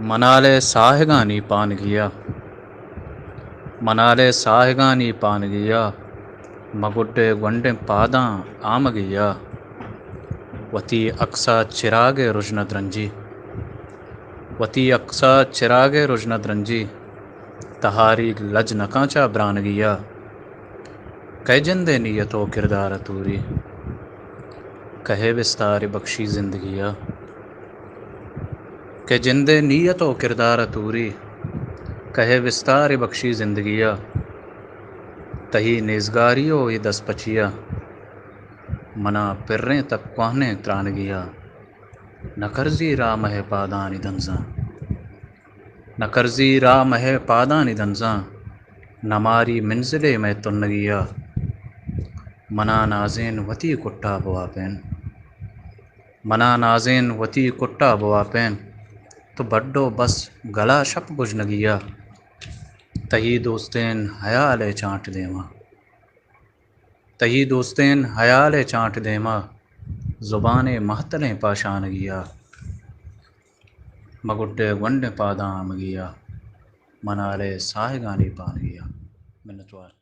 मनाले साहगानी पान गिया, मनाले साहगानी पान गिया, मगुड्डे गुंडे पादा आम गिया, वती अक्सा चिरागे रुजनत रंजी, वती अक्सा चिरागे रुजनत रंजी, तहारी लज नकाचा ब्रान गिया, कह जिंदे नीयतो किरदार तूरी, कहे विस्तार बख्शी जिंदगिया, के जिंदे नीयतो किरदार तूरी, कहे विस्तार बख्शी जिंदगिया, तही नेज़गारियो ये दस पचिया, मना पिर्रें तक कोहने त्रान गिया, न कर्जी राम है पादानी दंजा, न कर्जी राम है पादानी दंजा, न मारी मंजिले में तुन गिया, मना नाज़ेन वती कुट्टा बुआपेन, मना नाज़ेन वती कुट्टा बुआपेन, तो बड्डो बस गला शप गुजनगिया, तही दोस्तेन हयाले चाँट देमा, तही दोस्तेन हयाले चाँट देमा, ज़ुबाने महतलें पाशान गिया, मगुड्डे वंडे पादाम गिया, मनाले साहगानी पान गिया। मिन्नतवार।